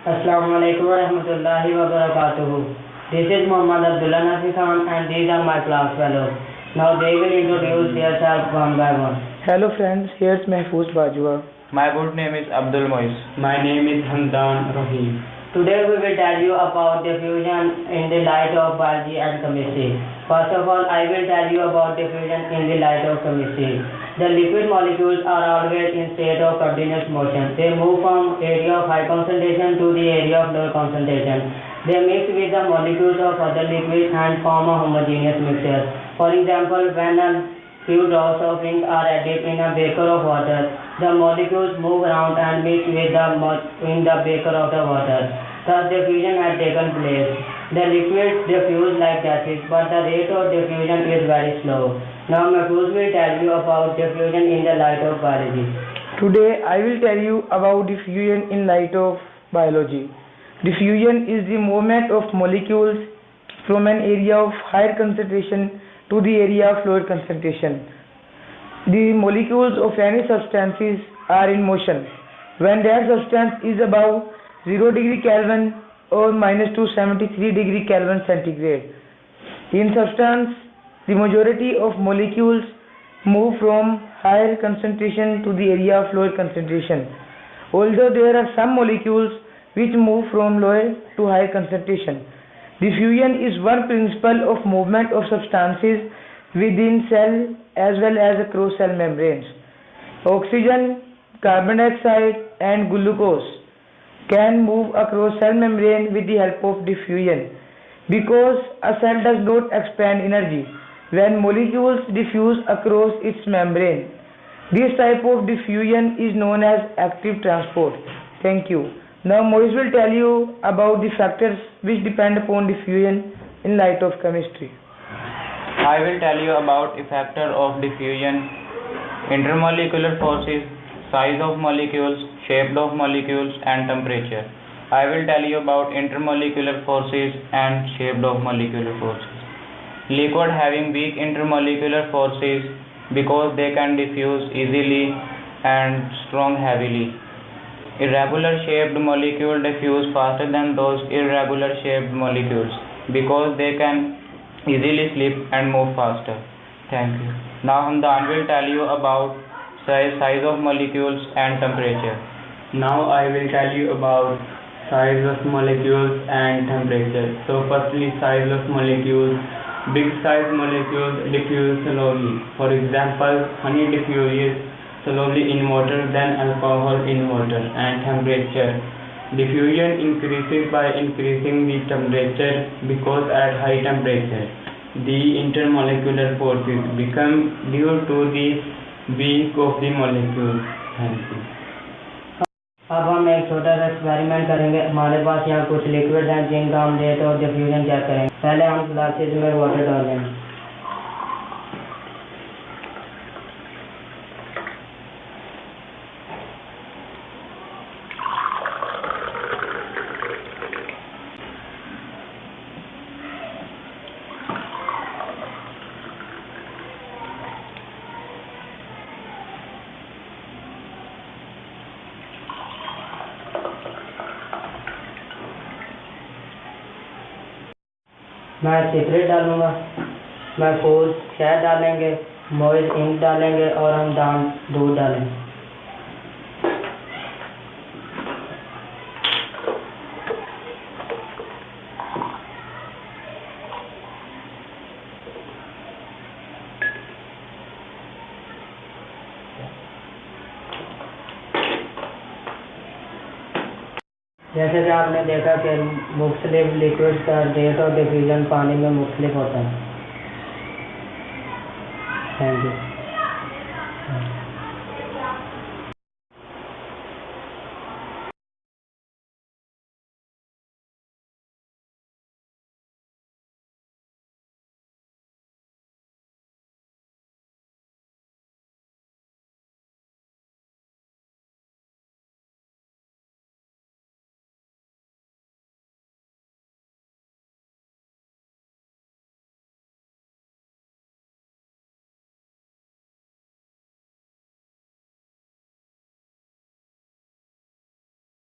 Assalamualaikum warahmatullahi wabarakatuh. This is Muhammad Abdullah Nasir Khan and these are my class fellows. Now they will introduce themselves one by one. Hello friends, here's Mahfouz Bajwa. My good name is Abdul Mois. My name is Hamdan Rahim. Today we will tell you about diffusion in the light of biology and chemistry. First of all, I will tell you about diffusion in the light of chemistry. The liquid molecules are always in state of continuous motion. They move from area of high concentration to the area of low concentration. They mix with the molecules of other liquids and form a homogeneous mixture. For example, when a few drops of ink are added in a beaker of water, the molecules move around and mix with in the beaker of the water. Thus diffusion has taken place. The liquids diffuse like gases, but the rate of diffusion is very slow. Now Mahfouz will tell you about diffusion in the light of biology. Today I will tell you about diffusion in light of biology. Diffusion is the movement of molecules from an area of higher concentration to the area of lower concentration. The molecules of any substances are in motion when that substance is above 0 degree Kelvin or minus 273 degree Kelvin centigrade. In substance, the majority of molecules move from higher concentration to the area of lower concentration, although there are some molecules which move from lower to higher concentration. Diffusion is one principle of movement of substances within cell as well as across cell membranes. Oxygen, carbon dioxide and glucose can move across cell membrane with the help of diffusion. Because a cell does not expend energy when molecules diffuse across its membrane. This type of diffusion is known as active transport. Thank you. Now Moise will tell you about the factors which depend upon diffusion in light of chemistry. I will tell you about a factor of diffusion, intermolecular forces, size of molecules, shape of molecules and temperature. I will tell you about intermolecular forces and shape of molecular forces. Liquid having weak intermolecular forces because they can diffuse easily and strong heavily. Irregular shaped molecules diffuse faster than those irregular shaped molecules because they can easily slip and move faster. Thank you. Now Hamdan will tell you about size of molecules and temperature. Now I will tell you about size of molecules and temperature. So firstly, size of molecules. Big size molecules diffuse slowly. For example, honey diffuses slowly in water than alcohol in water. And temperature. Diffusion increases by increasing the temperature because at high temperature the intermolecular forces become due to the weak of the molecule. Thank you. अब हम एक छोटा सा experiment करेंगे. हमारे पास यहाँ कुछ liquid हैं जिनका हम रेट ऑफ डिफ्यूजन चेक करेंगे. पहले हम ग्लासेस में वाटर डालेंगे. मैं सिगरेट डालूँगा, महफूज शहद डालेंगे, मोइज इंक डालेंगे और हम दान दूध डालेंगे. जैसे कि आपने देखा कि मुख्तलिफ लिक्विड्स का रेट ऑफ डिफ्यूजन पानी में मुख्तलिफ होता है. Thank you.